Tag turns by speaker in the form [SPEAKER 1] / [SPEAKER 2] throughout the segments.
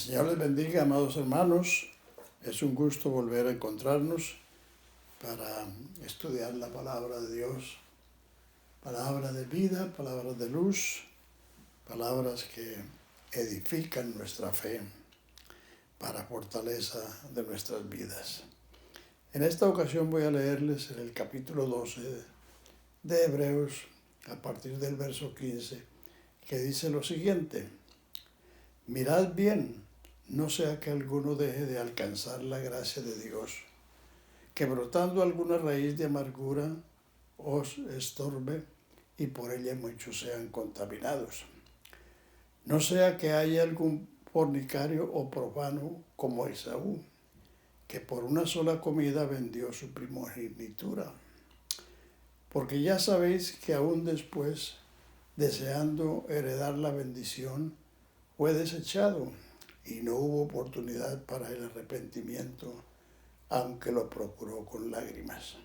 [SPEAKER 1] Señor les bendiga, amados hermanos. Es un gusto volver a encontrarnos para estudiar la palabra de Dios. Palabra de vida, palabras de luz, palabras que edifican nuestra fe para fortaleza de nuestras vidas. En esta ocasión voy a leerles en el capítulo 12 de Hebreos, a partir del verso 15, que dice lo siguiente: mirad bien, no sea que alguno deje de alcanzar la gracia de Dios, que brotando alguna raíz de amargura os estorbe y por ella muchos sean contaminados. No sea que haya algún fornicario o profano como Esaú, que por una sola comida vendió su primogenitura. Porque ya sabéis que aún después, deseando heredar la bendición, fue desechado y no hubo oportunidad para el arrepentimiento, aunque lo procuró con lágrimas.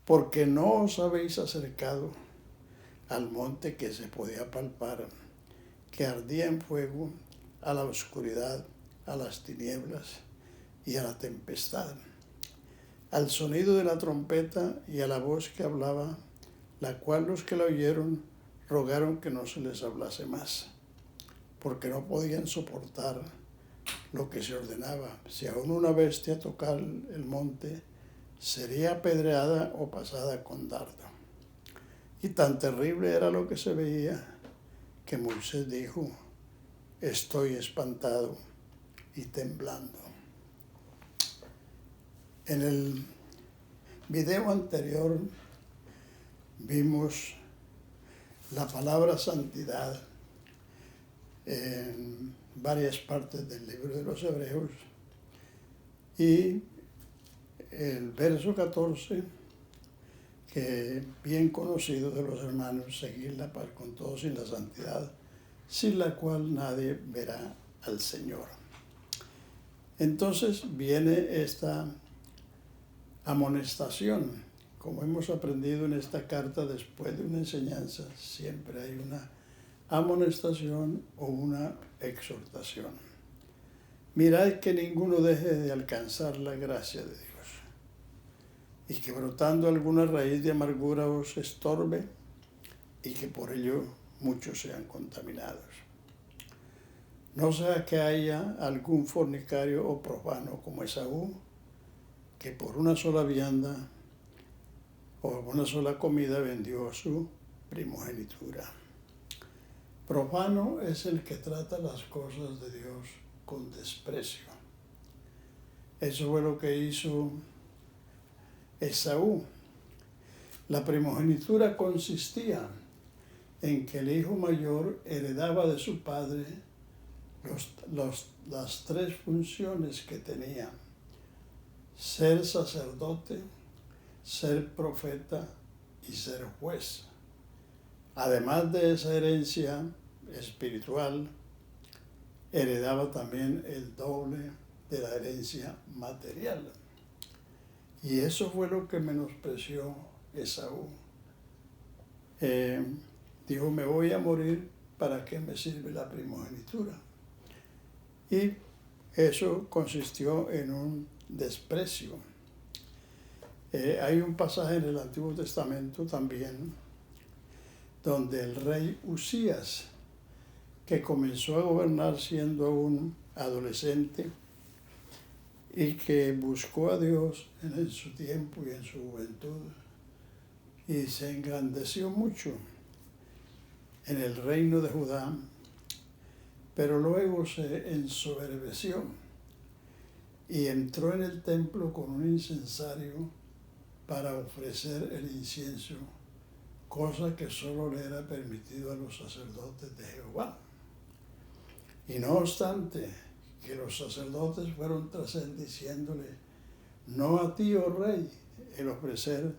[SPEAKER 1] Porque no os habéis acercado al monte que se podía palpar, que ardía en fuego, a la oscuridad, a las tinieblas y a la tempestad, al sonido de la trompeta y a la voz que hablaba, la cual los que la oyeron rogaron que no se les hablase más, porque no podían soportar lo que se ordenaba. Si aún una bestia tocara el monte, sería apedreada o pasada con dardo. Y tan terrible era lo que se veía, que Moisés dijo: estoy espantado y temblando. En el video anterior vimos la palabra santidad en varias partes del libro de los Hebreos, y el verso 14, que bien conocido de los hermanos: seguir la paz con todos y la santidad, sin la cual nadie verá al Señor. Entonces viene esta amonestación. Como hemos aprendido en esta carta, después de una enseñanza siempre hay una amonestación o una exhortación. Mirad que ninguno deje de alcanzar la gracia de Dios, y que brotando alguna raíz de amargura os estorbe, y que por ello muchos sean contaminados. No sea que haya algún fornicario o profano como Esaú, que por una sola vianda o una sola comida vendió su primogenitura. Profano es el que trata las cosas de Dios con desprecio. Eso fue lo que hizo Esaú. La primogenitura consistía en que el hijo mayor heredaba de su padre las tres funciones que tenía: ser sacerdote, ser profeta y ser juez. Además de esa herencia espiritual, heredaba también el doble de la herencia material. Y eso fue lo que menospreció Esaú. Dijo: me voy a morir, ¿para qué me sirve la primogenitura? Y eso consistió en un desprecio. Hay un pasaje en el Antiguo Testamento también, donde el rey Usías, que comenzó a gobernar siendo un adolescente y que buscó a Dios en su tiempo y en su juventud, y se engrandeció mucho en el reino de Judá, pero luego se ensoberbeció y entró en el templo con un incensario para ofrecer el incienso, cosa que solo le era permitido a los sacerdotes de Jehová. Y no obstante, que los sacerdotes fueron tras él diciéndole: no a ti, oh rey, el ofrecer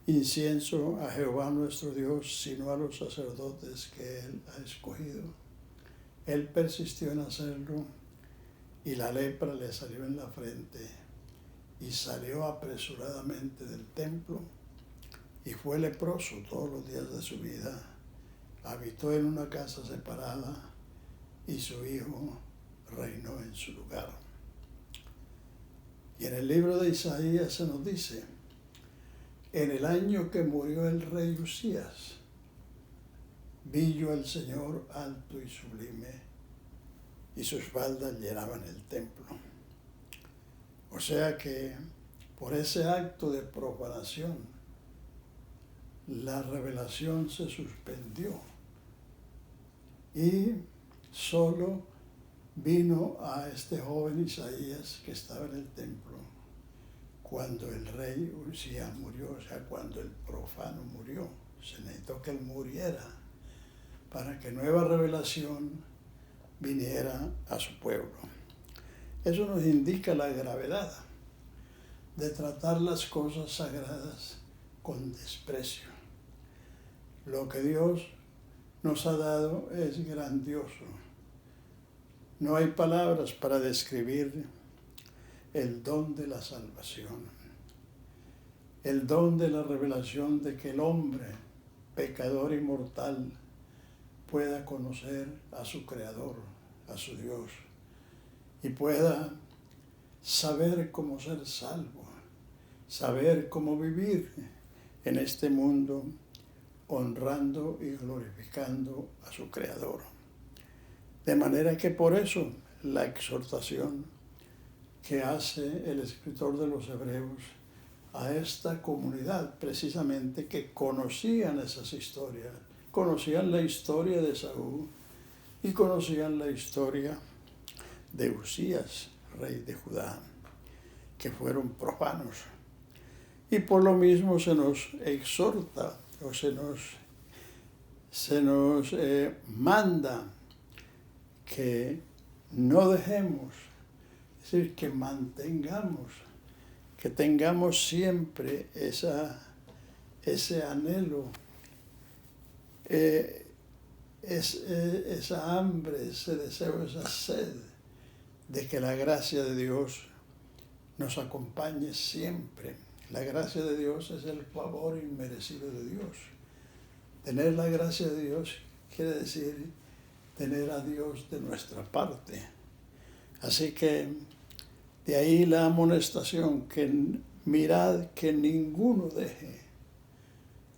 [SPEAKER 1] incienso a Jehová nuestro Dios, sino a los sacerdotes que él ha escogido. Él persistió en hacerlo, y la lepra le salió en la frente, y salió apresuradamente del templo, y fue leproso todos los días de su vida. Habitó en una casa separada, y su hijo reinó en su lugar. Y en el libro de Isaías se nos dice: en el año que murió el rey Usías, vi yo al Señor alto y sublime, y sus faldas llenaban el templo. O sea que por ese acto de profanación, la revelación se suspendió y solo vino a este joven Isaías que estaba en el templo cuando el rey Usías murió, o sea, cuando el profano murió. Se necesitó que él muriera para que nueva revelación viniera a su pueblo. Eso nos indica la gravedad de tratar las cosas sagradas con desprecio. Lo que Dios nos ha dado es grandioso. No hay palabras para describir el don de la salvación, el don de la revelación de que el hombre, pecador y mortal, pueda conocer a su Creador, a su Dios, y pueda saber cómo ser salvo, saber cómo vivir en este mundo honrando y glorificando a su Creador. De manera que por eso la exhortación que hace el escritor de los Hebreos a esta comunidad, precisamente que conocían esas historias, conocían la historia de Saúl y conocían la historia de Usías, rey de Judá, que fueron profanos. Y por lo mismo se nos exhorta o se nos manda que no dejemos, es decir, que mantengamos, que tengamos siempre ese anhelo, esa hambre, ese deseo, esa sed de que la gracia de Dios nos acompañe siempre. La gracia de Dios es el favor inmerecido de Dios. Tener la gracia de Dios quiere decir tener a Dios de nuestra parte. Así que de ahí la amonestación, que mirad que ninguno deje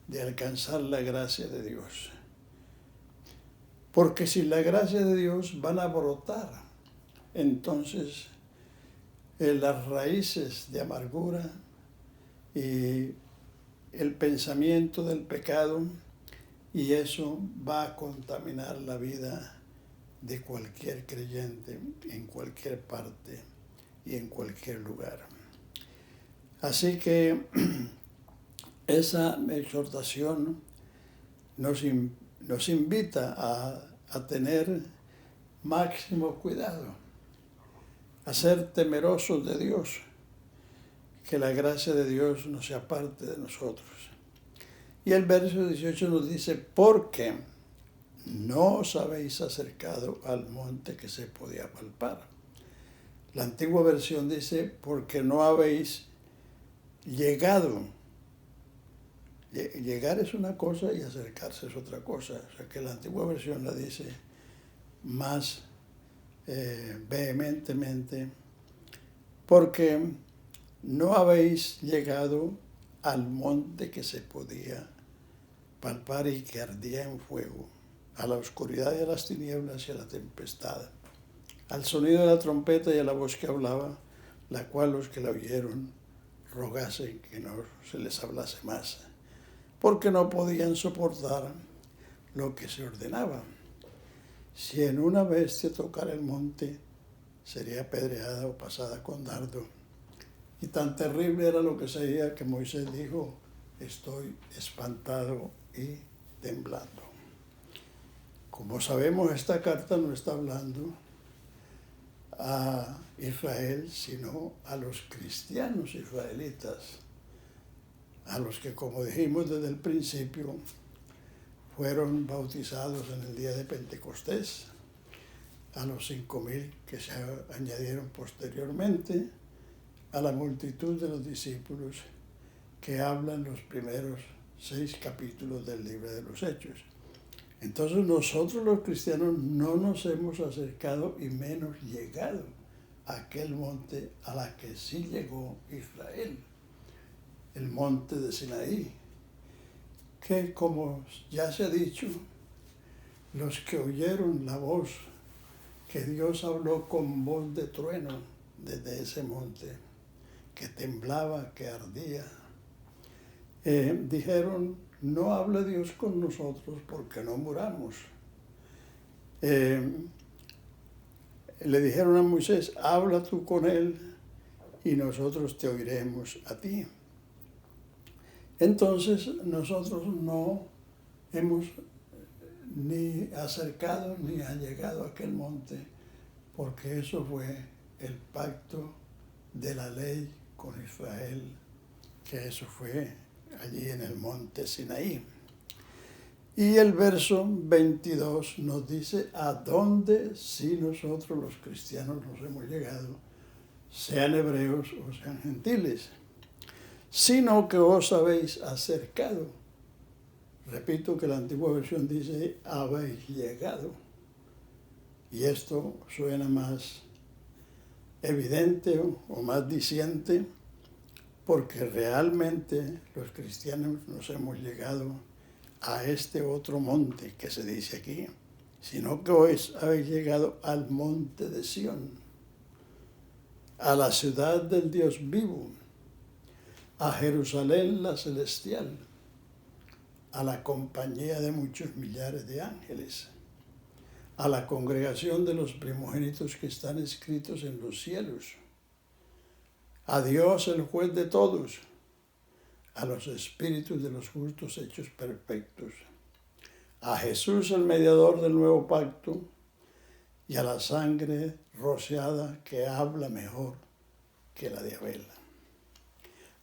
[SPEAKER 1] de alcanzar la gracia de Dios. Porque sin la gracia de Dios van a brotar entonces las raíces de amargura y el pensamiento del pecado, y eso va a contaminar la vida de cualquier creyente en cualquier parte y en cualquier lugar. Así que esa exhortación nos invita a tener máximo cuidado, a ser temerosos de Dios, que la gracia de Dios no se aparte de nosotros. Y el verso 18 nos dice: porque no os habéis acercado al monte que se podía palpar. La antigua versión dice: porque no habéis llegado. Llegar es una cosa y acercarse es otra cosa. O sea que la antigua versión la dice más vehementemente: porque no habéis llegado al monte que se podía palpar y que ardía en fuego, a la oscuridad y a las tinieblas y a la tempestad, al sonido de la trompeta y a la voz que hablaba, la cual los que la oyeron rogasen que no se les hablase más, porque no podían soportar lo que se ordenaba. Si en una bestia tocara el monte, sería apedreada o pasada con dardo. Y tan terrible era lo que se veía que Moisés dijo: estoy espantado y temblando. Como sabemos, esta carta no está hablando a Israel, sino a los cristianos israelitas, a los que, como dijimos desde el principio, fueron bautizados en el día de Pentecostés, a los 5,000 que se añadieron posteriormente, a la multitud de los discípulos que hablan los primeros 6 capítulos del libro de los Hechos. Entonces nosotros los cristianos no nos hemos acercado y menos llegado a aquel monte a la que sí llegó Israel, el monte de Sinaí, que como ya se ha dicho, los que oyeron la voz que Dios habló con voz de trueno desde ese monte, que temblaba, que ardía, dijeron, no hable Dios con nosotros porque no muramos. Le dijeron a Moisés, habla tú con él y nosotros te oiremos a ti. Entonces nosotros no hemos ni acercado ni llegado a aquel monte, porque eso fue el pacto de la ley con Israel, que eso fue allí en el monte Sinaí. Y el verso 22 nos dice a dónde sí nosotros los cristianos nos hemos llegado, sean hebreos o sean gentiles, sino que os habéis acercado. Repito que la antigua versión dice habéis llegado. Y esto suena más evidente o más diciente, porque realmente los cristianos nos hemos llegado a este otro monte que se dice aquí, sino que hoy habéis llegado al monte de Sión, a la ciudad del Dios vivo, a Jerusalén la celestial, a la compañía de muchos millares de ángeles, a la congregación de los primogénitos que están escritos en los cielos, a Dios el juez de todos, a los espíritus de los justos hechos perfectos, a Jesús el mediador del nuevo pacto y a la sangre rociada que habla mejor que la de Abel.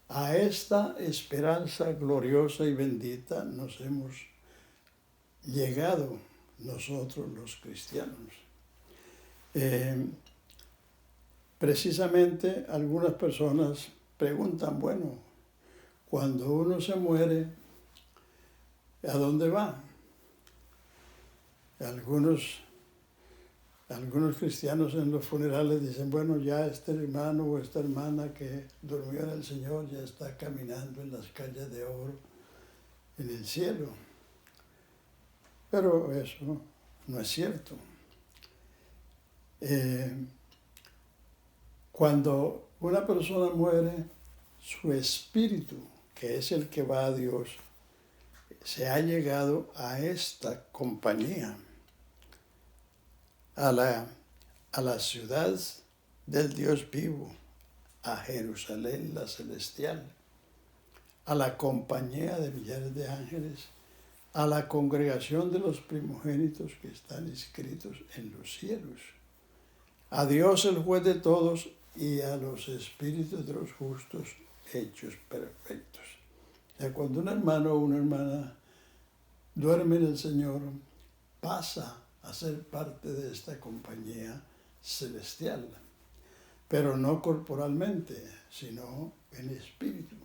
[SPEAKER 1] A esta esperanza gloriosa y bendita nos hemos llegado nosotros los cristianos. Precisamente algunas personas preguntan, bueno, cuando uno se muere, ¿a dónde va? Algunos cristianos en los funerales dicen, bueno, ya este hermano o esta hermana que durmió en el Señor ya está caminando en las calles de oro en el cielo. Pero eso no es cierto. Cuando una persona muere, su espíritu, que es el que va a Dios, se ha llegado a esta compañía, a la ciudad del Dios vivo, a Jerusalén la celestial, a la compañía de millares de ángeles, a la congregación de los primogénitos que están escritos en los cielos, a Dios el juez de todos y a los espíritus de los justos hechos perfectos. O sea, cuando un hermano o una hermana duerme en el Señor, pasa a ser parte de esta compañía celestial, pero no corporalmente, sino en espíritu,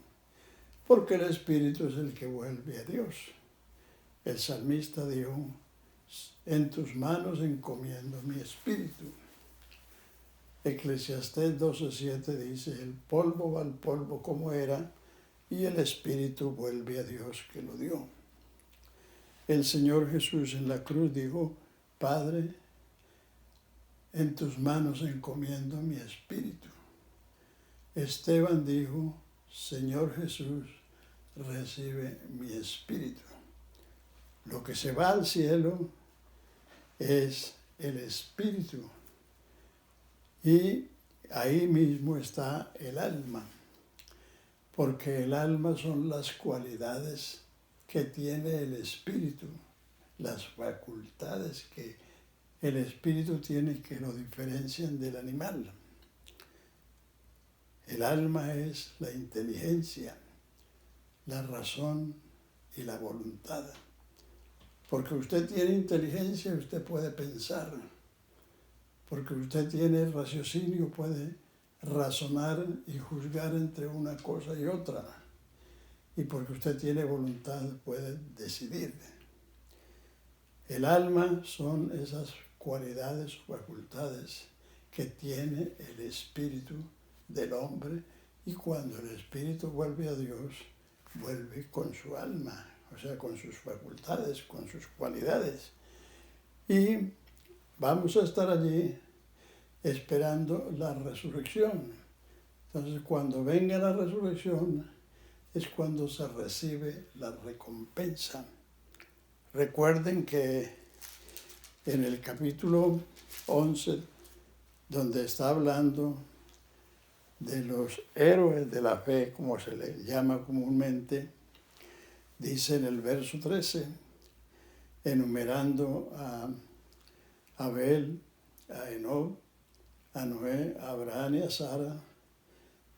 [SPEAKER 1] porque el espíritu es el que vuelve a Dios. El salmista dijo, en tus manos encomiendo mi espíritu. Eclesiastés 12:7 dice, el polvo va al polvo como era, y el espíritu vuelve a Dios que lo dio. El Señor Jesús en la cruz dijo, Padre, en tus manos encomiendo mi espíritu. Esteban dijo, Señor Jesús, recibe mi espíritu. Lo que se va al cielo es el espíritu. Y ahí mismo está el alma, porque el alma son las cualidades que tiene el espíritu, las facultades que el espíritu tiene que lo diferencian del animal. El alma es la inteligencia, la razón y la voluntad. Porque usted tiene inteligencia, usted puede pensar. Porque usted tiene raciocinio, puede razonar y juzgar entre una cosa y otra. Y porque usted tiene voluntad, puede decidir. El alma son esas cualidades o facultades que tiene el espíritu del hombre, y cuando el espíritu vuelve a Dios, vuelve con su alma, o sea, con sus facultades, con sus cualidades. Y vamos a estar allí esperando la resurrección. Entonces, cuando venga la resurrección, es cuando se recibe la recompensa. Recuerden que en el capítulo 11, donde está hablando de los héroes de la fe, como se les llama comúnmente, dice en el verso 13, enumerando a Abel, a Enoc, a Noé, a Abraham y a Sara,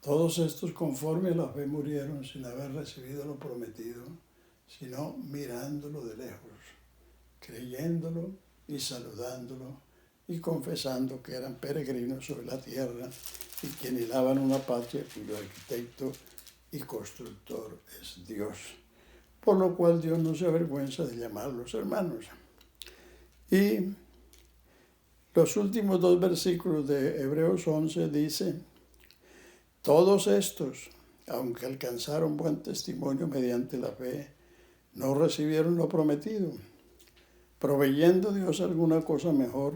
[SPEAKER 1] todos estos conforme a la fe murieron sin haber recibido lo prometido, sino mirándolo de lejos, creyéndolo y saludándolo y confesando que eran peregrinos sobre la tierra y que anhelaban una patria cuyo arquitecto y constructor es Dios, por lo cual Dios no se avergüenza de llamarlos hermanos. Y los últimos 2 versículos de Hebreos 11 dice: todos estos, aunque alcanzaron buen testimonio mediante la fe, no recibieron lo prometido, proveyendo Dios alguna cosa mejor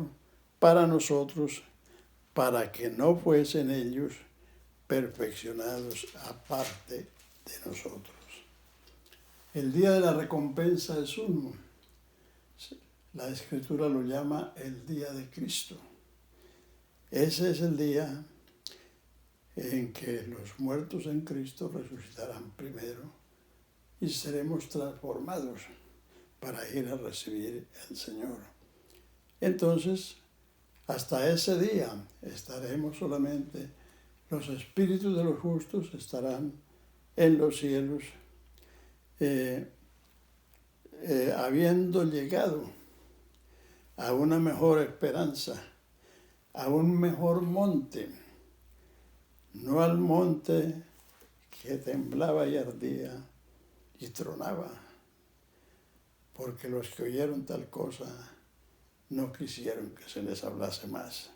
[SPEAKER 1] para nosotros, para que no fuesen ellos perfeccionados aparte de nosotros. El día de la recompensa es uno. La Escritura lo llama el día de Cristo. Ese es el día en que los muertos en Cristo resucitarán primero y seremos transformados para ir a recibir al Señor. Entonces, hasta ese día estaremos solamente, los espíritus de los justos estarán en los cielos, habiendo llegado a una mejor esperanza, a un mejor monte, no al monte que temblaba y ardía y tronaba, porque los que oyeron tal cosa no quisieron que se les hablase más,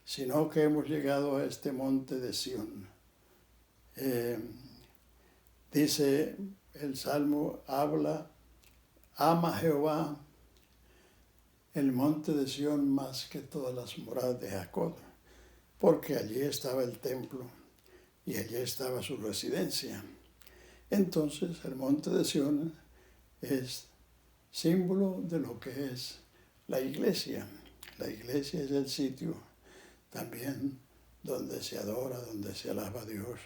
[SPEAKER 1] sino que hemos llegado a este monte de Sión. Dice el Salmo, ama Jehová el monte de Sión más que todas las moradas de Jacob, porque allí estaba el templo y allí estaba su residencia. Entonces el monte de Sión es símbolo de lo que es la iglesia. La iglesia es el sitio también donde se adora, donde se alaba a Dios,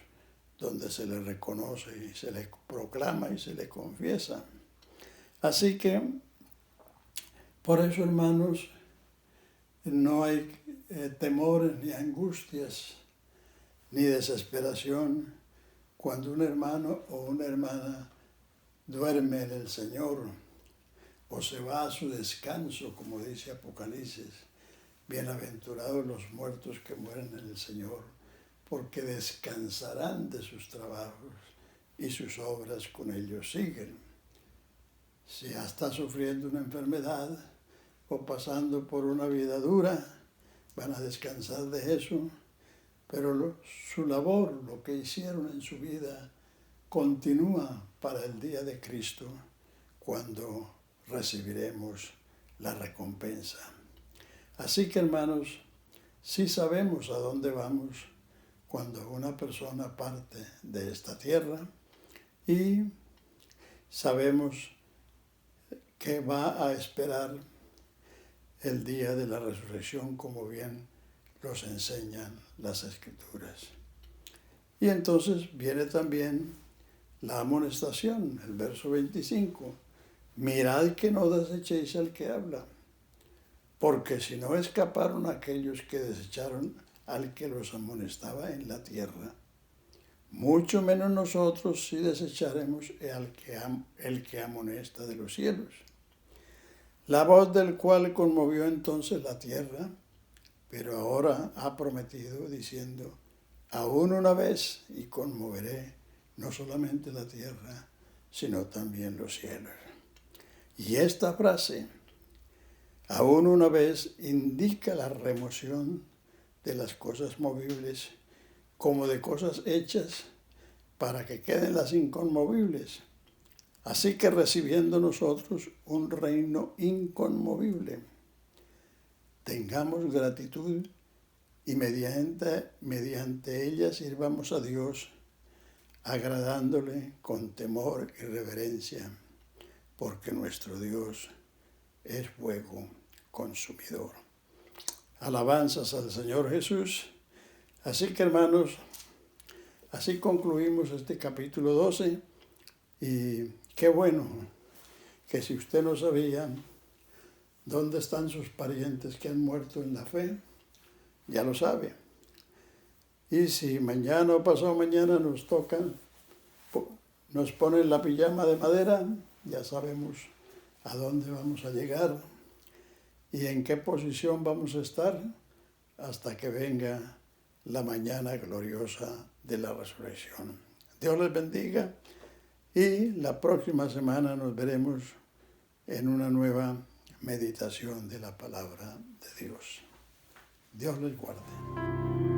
[SPEAKER 1] donde se le reconoce y se le proclama y se le confiesa. Así que, por eso, hermanos, no hay temores ni angustias ni desesperación cuando un hermano o una hermana duerme en el Señor o se va a su descanso, como dice Apocalipsis. Bienaventurados los muertos que mueren en el Señor, porque descansarán de sus trabajos y sus obras con ellos siguen. Si ya está sufriendo una enfermedad o pasando por una vida dura, van a descansar de eso, pero su labor, lo que hicieron en su vida, continúa para el día de Cristo, cuando recibiremos la recompensa. Así que, hermanos, sí sabemos a dónde vamos cuando una persona parte de esta tierra, y sabemos que va a esperar el día de la resurrección, como bien nos enseñan las Escrituras. Y entonces viene también la amonestación, el verso 25. Mirad que no desechéis al que habla, porque si no escaparon aquellos que desecharon al que los amonestaba en la tierra, mucho menos nosotros si desecharemos el que amonesta de los cielos. La voz del cual conmovió entonces la tierra, pero ahora ha prometido diciendo, aún una vez y conmoveré no solamente la tierra, sino también los cielos. Y esta frase Aún una vez indica la remoción de las cosas movibles como de cosas hechas para que queden las inconmovibles. Así que recibiendo nosotros un reino inconmovible, tengamos gratitud y mediante ella sirvamos a Dios, agradándole con temor y reverencia, porque nuestro Dios es fuego consumidor. Alabanzas al Señor Jesús. Así que, hermanos, así concluimos este capítulo 12 y qué bueno que si usted no sabía dónde están sus parientes que han muerto en la fe, ya lo sabe. Y si mañana o pasado mañana nos tocan, nos ponen la pijama de madera, ya sabemos a dónde vamos a llegar y en qué posición vamos a estar hasta que venga la mañana gloriosa de la resurrección. Dios les bendiga y la próxima semana nos veremos en una nueva meditación de la palabra de Dios. Dios les guarde.